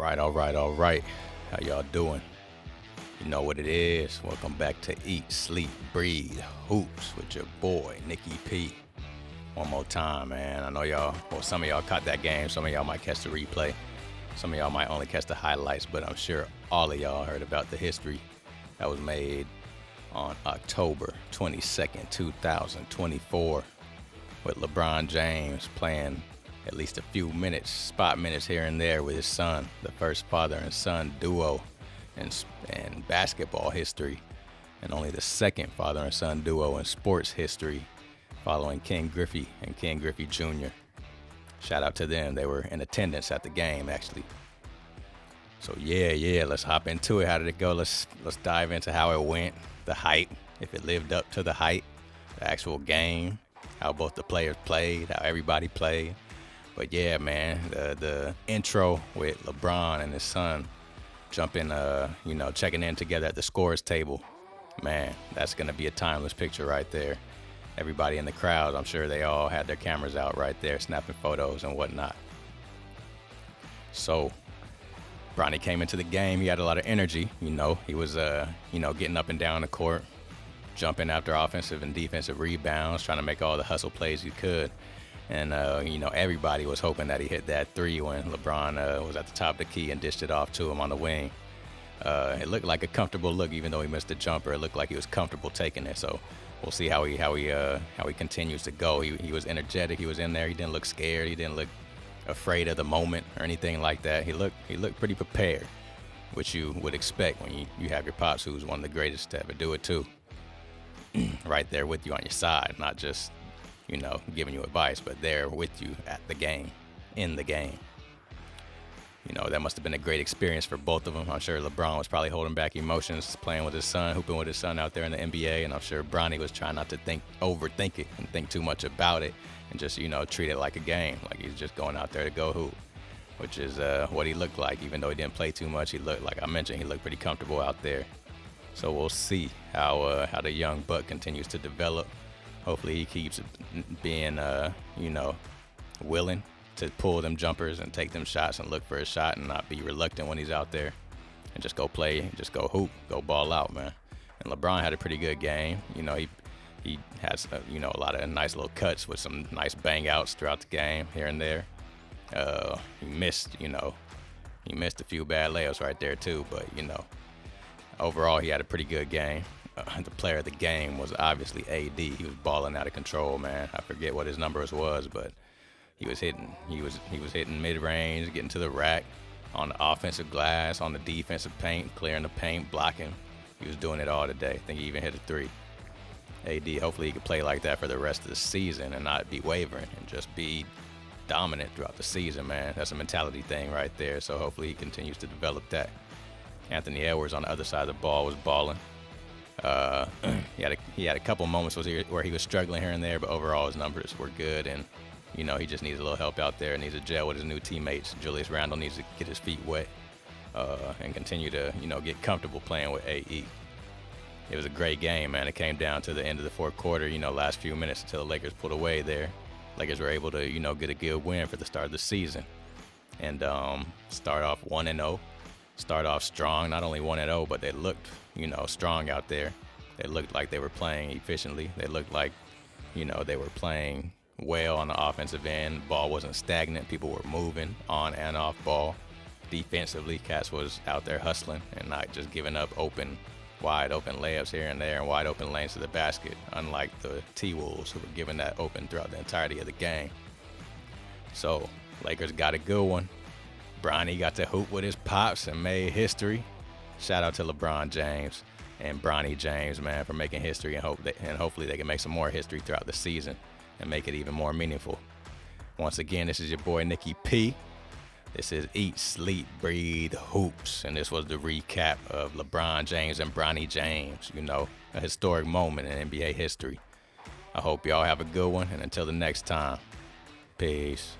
All right. How y'all doing? You know what it is. Welcome back to Eat, Sleep, Breathe, Hoops with your boy, Nicky P. One more time, man. I know some of y'all caught that game. Some of y'all might catch the replay. Some of y'all might only catch the highlights, but I'm sure all of y'all heard about the history that was made on October 22nd, 2024, with LeBron James playing at least a few minutes, spot minutes here and there with his son, the first father and son duo in basketball history, and only the second father and son duo in sports history, following Ken Griffey and Ken Griffey Jr. Shout out to them. They were in attendance at the game, actually. So yeah, let's hop into it. How did it go? Let's dive into how it went, the hype, if it lived up to the hype, the actual game, how both the players played, how everybody played. But yeah, man, the intro with LeBron and his son jumping, checking in together at the scores table, man, that's going to be a timeless picture right there. Everybody in the crowd, I'm sure they all had their cameras out right there, snapping photos and whatnot. So Bronny came into the game. He had a lot of energy. He was, getting up and down the court, jumping after offensive and defensive rebounds, trying to make all the hustle plays he could. And, everybody was hoping that he hit that three when LeBron was at the top of the key and dished it off to him on the wing. It looked like a comfortable look, even though he missed the jumper. It looked like he was comfortable taking it. So we'll see how he continues to go. He was energetic. He was in there. He didn't look scared. He didn't look afraid of the moment or anything like that. He looked pretty prepared, which you would expect when you have your pops, who's one of the greatest to ever do it too, right there with you on your side, not just giving you advice, but there with you at the game, in the game. That must have been a great experience for both of them. I'm sure LeBron was probably holding back emotions, playing with his son, hooping with his son out there in the NBA, and I'm sure Bronny was trying not to overthink it and think too much about it, and just, treat it like a game, like he's just going out there to go hoop, which is what he looked like. Even though he didn't play too much, he looked, like I mentioned, he looked pretty comfortable out there. So we'll see how the young buck continues to develop. Hopefully he keeps being, willing to pull them jumpers and take them shots and look for a shot and not be reluctant when he's out there and just go play, just go hoop, go ball out, man. And LeBron had a pretty good game. He has, a lot of nice little cuts with some nice bang outs throughout the game here and there. He missed a few bad layups right there too, but, overall he had a pretty good game. The player of the game was obviously AD. He was balling out of control, man. I forget what his numbers was, but he was hitting mid-range, getting to the rack, on the offensive glass, on the defensive paint, clearing the paint, blocking. He was doing it all today. I think he even hit a three. AD, hopefully he could play like that for the rest of the season and not be wavering and just be dominant throughout the season, man. That's a mentality thing right there, so hopefully he continues to develop that. Anthony Edwards on the other side of the ball was balling. He had a couple moments where he was struggling here and there, but overall his numbers were good, and he just needs a little help out there. Needs to gel with his new teammates. Julius Randle needs to get his feet wet and continue to get comfortable playing with AE. It was a great game, man. It came down to the end of the fourth quarter, last few minutes until the Lakers pulled away there. Lakers were able to get a good win for the start of the season and start off 1-0. Start off strong, not only 1-0, but they looked, strong out there. They looked like they were playing efficiently. They looked like, they were playing well on the offensive end. Ball wasn't stagnant. People were moving on and off ball. Defensively, Cats was out there hustling and not just giving up wide open layups here and there and wide open lanes to the basket, unlike the T-Wolves, who were giving that open throughout the entirety of the game. So, Lakers got a good one. Bronny got to hoop with his pops and made history. Shout out to LeBron James and Bronny James, man, for making history, and hopefully they can make some more history throughout the season and make it even more meaningful. Once again, this is your boy Nicky P. This is Eat, Sleep, Breathe, Hoops, and this was the recap of LeBron James and Bronny James, a historic moment in NBA history. I hope y'all have a good one, and until the next time, peace.